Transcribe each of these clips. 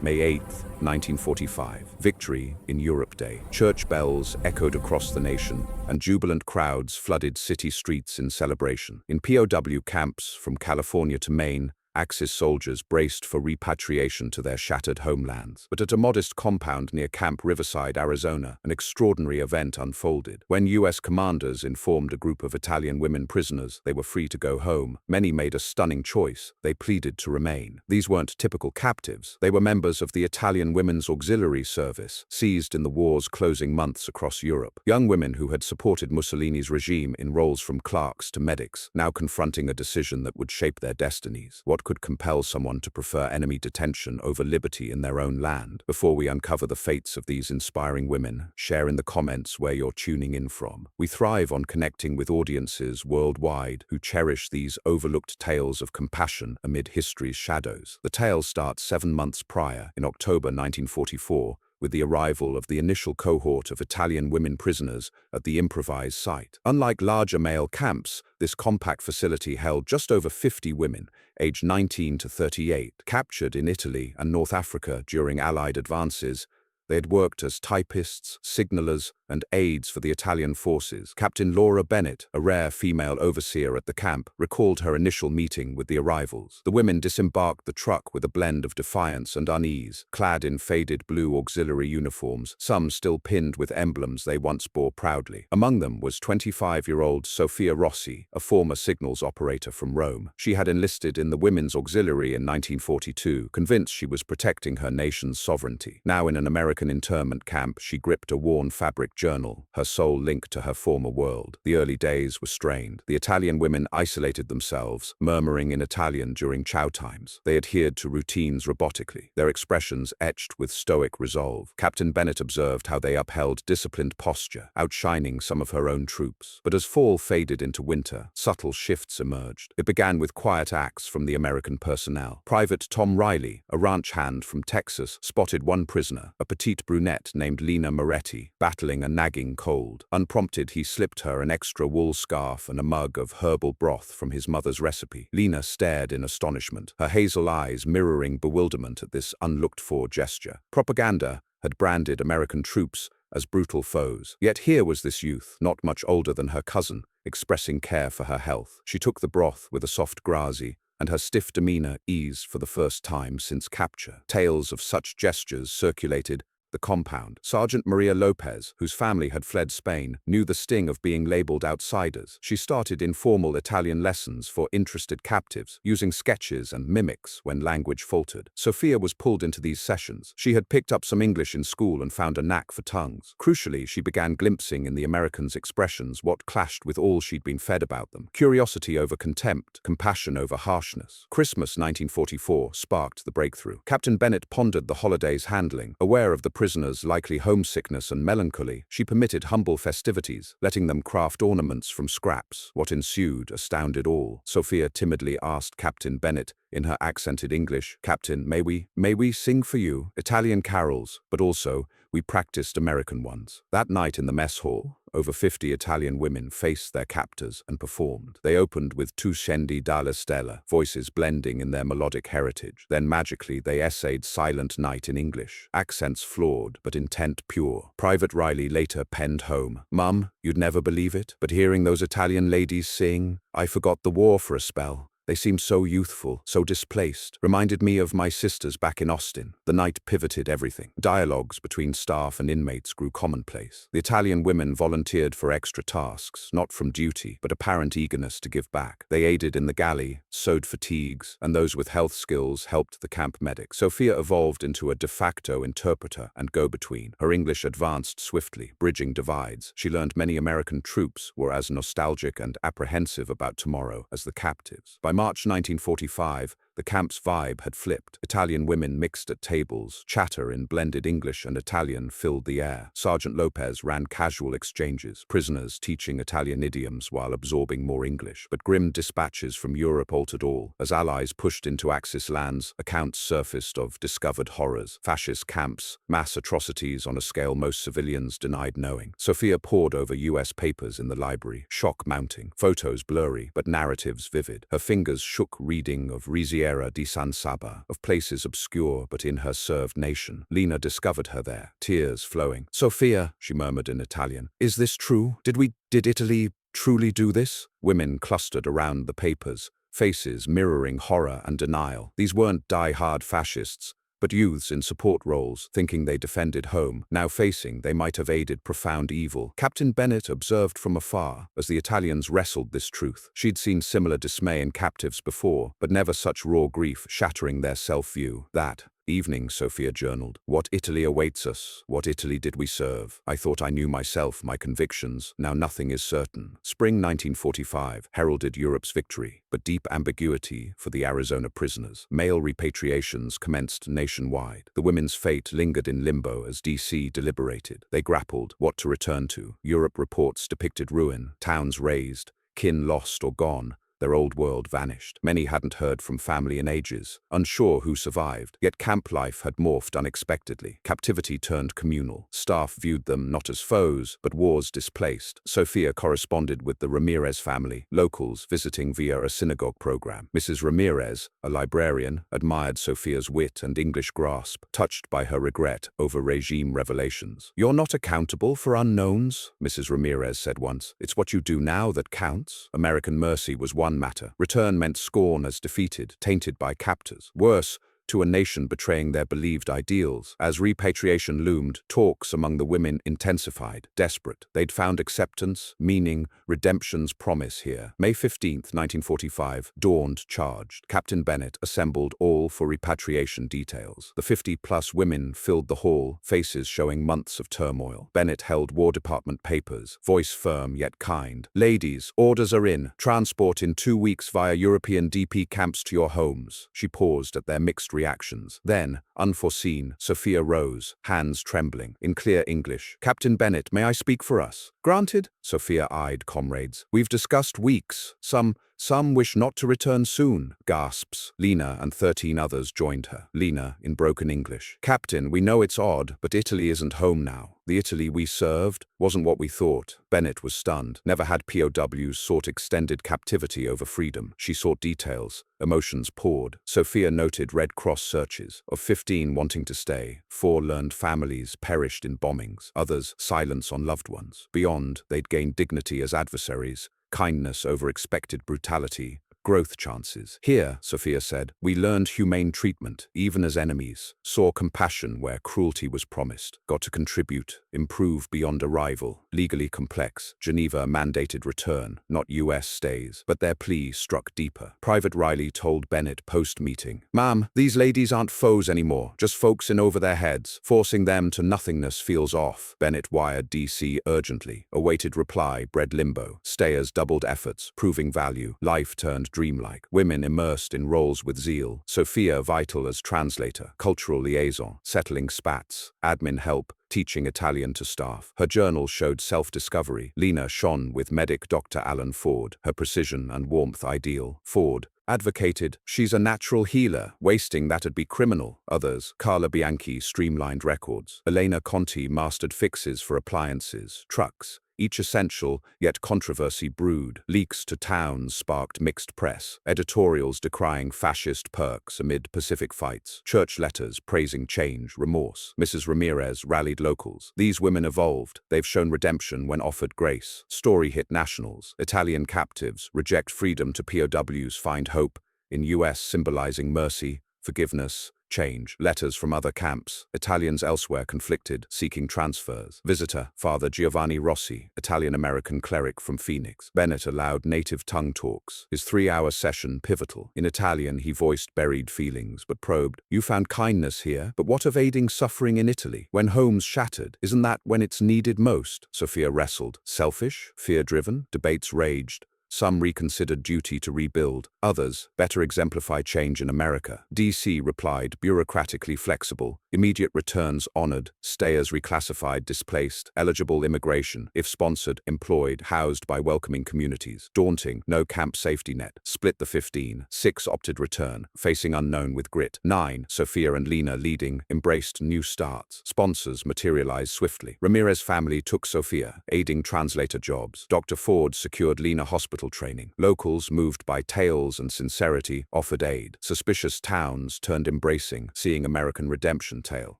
May 8, 1945. Victory in Europe Day. Church bells echoed across the nation, and jubilant crowds flooded city streets in celebration. In POW camps from California to Maine, Axis soldiers braced for repatriation to their shattered homelands. But at a modest compound near Camp Riverside, Arizona, an extraordinary event unfolded. When U.S. commanders informed a group of Italian women prisoners they were free to go home, many made a stunning choice. They pleaded to remain. These weren't typical captives. They were members of the Italian Women's Auxiliary Service, seized in the war's closing months across Europe. Young women who had supported Mussolini's regime in roles from clerks to medics, now confronting a decision that would shape their destinies. What could compel someone to prefer enemy detention over liberty in their own land? Before we uncover the fates of these inspiring women, share in the comments where you're tuning in from. We thrive on connecting with audiences worldwide who cherish these overlooked tales of compassion amid history's shadows. The tale starts 7 months prior, in October 1944, with the arrival of the initial cohort of Italian women prisoners at the improvised site. Unlike larger male camps, this compact facility held just over 50 women, aged 19 to 38, captured in Italy and North Africa during Allied advances. They had worked as typists, signalers, and aides for the Italian forces. Captain Laura Bennett, a rare female overseer at the camp, recalled her initial meeting with the arrivals. The women disembarked the truck with a blend of defiance and unease, clad in faded blue auxiliary uniforms, some still pinned with emblems they once bore proudly. Among them was 25-year-old Sofia Rossi, a former signals operator from Rome. She had enlisted in the Women's Auxiliary in 1942, convinced she was protecting her nation's sovereignty. Now in an American internment camp, she gripped a worn fabric journal, her soul linked to her former world. The early days were strained. The Italian women isolated themselves, murmuring in Italian during chow times. They adhered to routines robotically, their expressions etched with stoic resolve. Captain Bennett observed how they upheld disciplined posture, outshining some of her own troops. But as fall faded into winter, subtle shifts emerged. It began with quiet acts from the American personnel. Private Tom Riley, a ranch hand from Texas, spotted one prisoner, a petite brunette named Lena Moretti, battling a nagging cold. Unprompted, he slipped her an extra wool scarf and a mug of herbal broth from his mother's recipe. Lena stared in astonishment, her hazel eyes mirroring bewilderment at this unlooked-for gesture. Propaganda had branded American troops as brutal foes. Yet here was this youth, not much older than her cousin, expressing care for her health. She took the broth with a soft grazie, and her stiff demeanor eased for the first time since capture. Tales of such gestures circulated the compound. Sergeant Maria Lopez, whose family had fled Spain, knew the sting of being labeled outsiders. She started informal Italian lessons for interested captives, using sketches and mimics when language faltered. Sophia was pulled into these sessions. She had picked up some English in school and found a knack for tongues. Crucially, she began glimpsing in the Americans' expressions what clashed with all she'd been fed about them. Curiosity over contempt, compassion over harshness. Christmas 1944 sparked the breakthrough. Captain Bennett pondered the holiday's handling, aware of the prisoners' likely homesickness and melancholy. She permitted humble festivities, letting them craft ornaments from scraps. What ensued astounded all. Sophia timidly asked Captain Bennett, in her accented English, "Captain, may we sing for you Italian carols, but also we practiced American ones." That night in the mess hall, over 50 Italian women faced their captors and performed. They opened with Tu scendi dalla stella, voices blending in their melodic heritage. Then magically they essayed Silent Night in English, accents flawed but intent pure. Private Riley later penned home, "Mum, you'd never believe it, but hearing those Italian ladies sing, I forgot the war for a spell. They seemed so youthful, so displaced. Reminded me of my sisters back in Austin." The night pivoted everything. Dialogues between staff and inmates grew commonplace. The Italian women volunteered for extra tasks, not from duty, but apparent eagerness to give back. They aided in the galley, sewed fatigues, and those with health skills helped the camp medic. Sophia evolved into a de facto interpreter and go-between. Her English advanced swiftly, bridging divides. She learned many American troops were as nostalgic and apprehensive about tomorrow as the captives. By March 1945, the camp's vibe had flipped. Italian women mixed at tables, chatter in blended English and Italian filled the air. Sergeant Lopez ran casual exchanges, prisoners teaching Italian idioms while absorbing more English. But grim dispatches from Europe altered all. As Allies pushed into Axis lands, accounts surfaced of discovered horrors, fascist camps, mass atrocities on a scale most civilians denied knowing. Sophia pored over US papers in the library, shock mounting, photos blurry, but narratives vivid. Her fingers shook reading of Rizieri Tierra di San Saba, of places obscure but in her served nation. Lena discovered her there, tears flowing. "Sophia," she murmured in Italian, "is this true? Did Italy truly do this?" Women clustered around the papers, faces mirroring horror and denial. These weren't die-hard fascists, but youths in support roles, thinking they defended home, now facing they might have aided profound evil. Captain Bennett observed from afar as the Italians wrestled this truth. She'd seen similar dismay in captives before, but never such raw grief shattering their self-view. That evening, Sophia journaled. "What Italy awaits us? What Italy did we serve? I thought I knew myself, my convictions. Now nothing is certain." Spring 1945 heralded Europe's victory, but deep ambiguity for the Arizona prisoners. Mail repatriations commenced nationwide. The women's fate lingered in limbo as DC deliberated. They grappled what to return to. Europe reports depicted ruin, towns razed, kin lost or gone. Their old world vanished. Many hadn't heard from family in ages, unsure who survived. Yet camp life had morphed unexpectedly. Captivity turned communal. Staff viewed them not as foes, but wars displaced. Sophia corresponded with the Ramirez family, locals visiting via a synagogue program. Mrs. Ramirez, a librarian, admired Sophia's wit and English grasp, touched by her regret over regime revelations. "You're not accountable for unknowns," Mrs. Ramirez said once. "It's what you do now that counts." American mercy was one matter. Return meant scorn as defeated, tainted by captors. Worse, to a nation betraying their believed ideals. As repatriation loomed, talks among the women intensified. Desperate, they'd found acceptance, meaning, redemption's promise here. May 15th, 1945, dawned charged. Captain Bennett assembled all for repatriation details. The 50-plus women filled the hall, faces showing months of turmoil. Bennett held War Department papers, voice firm yet kind. "Ladies, orders are in. Transport in 2 weeks via European DP camps to your homes." She paused at their mixed reactions. Then, unforeseen, Sophia rose, hands trembling. In clear English, "Captain Bennett, may I speak for us?" "Granted." Sophia eyed comrades. "We've discussed weeks. Some wish not to return soon." Gasps. Lena and 13 others joined her. Lena, in broken English. "Captain, we know it's odd, but Italy isn't home now. The Italy we served wasn't what we thought." Bennett was stunned. Never had POWs sought extended captivity over freedom. She sought details. Emotions poured. Sophia noted Red Cross searches. Of 15 wanting to stay, 4 learned families perished in bombings. Others, silence on loved ones. Beyond, they'd gained dignity as adversaries. Kindness over expected brutality, growth chances. "Here," Sophia said, "we learned humane treatment, even as enemies, saw compassion where cruelty was promised, got to contribute, improve beyond arrival, legally complex, Geneva mandated return, not US stays." But their plea struck deeper. Private Riley told Bennett post-meeting, "Ma'am, these ladies aren't foes anymore, just folks in over their heads. Forcing them to nothingness feels off." Bennett wired DC urgently. Awaited reply bred limbo. Stayers doubled efforts, proving value. Life turned dreamlike. Women immersed in roles with zeal. Sophia vital as translator, cultural liaison, settling spats, admin help, teaching Italian to staff. Her journal showed self-discovery. Lena shone with medic Dr. Alan Ford, her precision and warmth ideal. Ford advocated, "She's a natural healer, wasting that'd be criminal." Others, Carla Bianchi streamlined records. Elena Conti mastered fixes for appliances, trucks. Each essential, yet controversy brewed. Leaks to towns sparked mixed press. Editorials decrying fascist perks amid Pacific fights. Church letters praising change, remorse. Mrs. Ramirez rallied locals. These women evolved. They've shown redemption when offered grace. Story hit nationals. Italian captives reject freedom to POWs find hope. In US symbolizing mercy, forgiveness, change. Letters from other camps. Italians elsewhere conflicted, seeking transfers. Visitor, Father Giovanni Rossi, Italian-American cleric from Phoenix. Bennett allowed native tongue talks. His 3-hour session pivotal. In Italian, he voiced buried feelings, but probed, "You found kindness here, but what of aiding suffering in Italy? When homes shattered, isn't that when it's needed most?" Sophia wrestled. Selfish? Fear-driven? Debates raged. Some reconsidered duty to rebuild. Others, better exemplify change in America. DC replied, bureaucratically flexible. Immediate returns honored. Stayers reclassified, displaced. Eligible immigration, if sponsored, employed, housed by welcoming communities. Daunting, no camp safety net. Split the 15. 6 opted return, facing unknown with grit. 9, Sophia and Lena leading, embraced new starts. Sponsors materialized swiftly. Ramirez family took Sophia, aiding translator jobs. Dr. Ford secured Lena hospital hospital training. Locals, moved by tales and sincerity, offered aid. Suspicious towns turned embracing, seeing American redemption tale.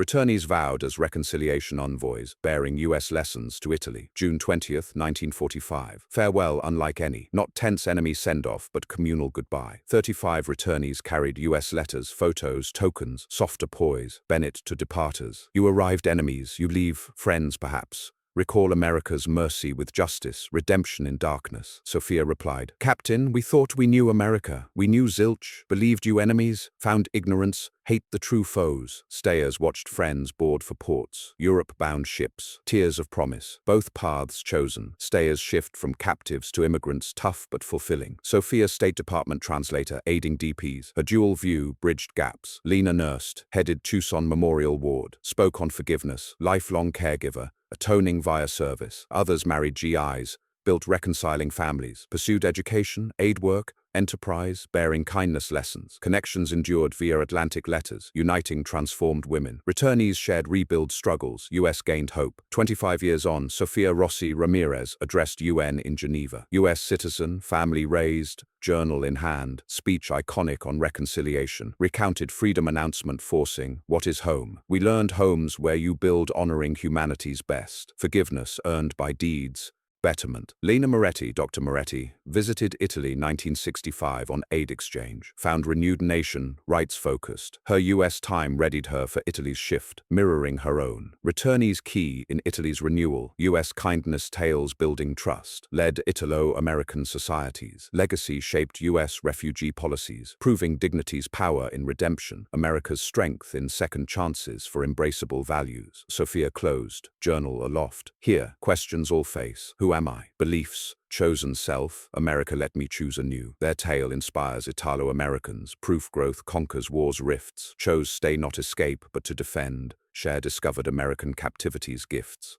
Returnees vowed as reconciliation envoys, bearing U.S. lessons to Italy. June 20th, 1945. Farewell unlike any. Not tense enemy send-off, but communal goodbye. 35 returnees carried U.S. letters, photos, tokens, softer poise. Bennett to departers. You arrived enemies, you leave friends perhaps. Recall America's mercy with justice, redemption in darkness. Sophia replied, Captain, we thought we knew America. We knew zilch, believed you enemies, found ignorance, hate the true foes. Stayers watched friends board for ports, Europe-bound ships, tears of promise. Both paths chosen. Stayers shift from captives to immigrants, tough but fulfilling. Sophia, State Department translator, aiding DPs. Her dual view bridged gaps. Lena nursed, headed Tucson Memorial Ward, spoke on forgiveness, lifelong caregiver, atoning via service. Others married GIs, built reconciling families, pursued education, aid work, enterprise, bearing kindness lessons. Connections endured via Atlantic letters, uniting transformed women. Returnees shared rebuild struggles, US gained hope. 25 years on, Sofia Rossi Ramirez addressed UN in Geneva. US citizen, family raised, journal in hand, speech iconic on reconciliation, recounted freedom announcement forcing, what is home? We learned homes where you build honoring humanity's best. Forgiveness earned by deeds. Betterment. Lena Moretti, Dr. Moretti, visited Italy 1965 on aid exchange, found renewed nation, rights-focused. Her US time readied her for Italy's shift, mirroring her own. Returnees key in Italy's renewal, US kindness tales building trust, led Italo-American societies. Legacy shaped US refugee policies, proving dignity's power in redemption, America's strength in second chances for embraceable values. Sophia closed, journal aloft. Here, questions all face. Who am I? Beliefs, chosen self, America let me choose anew. Their tale inspires Italo-Americans, proof growth conquers war's rifts, chose stay not escape but to defend, share discovered American captivity's gifts.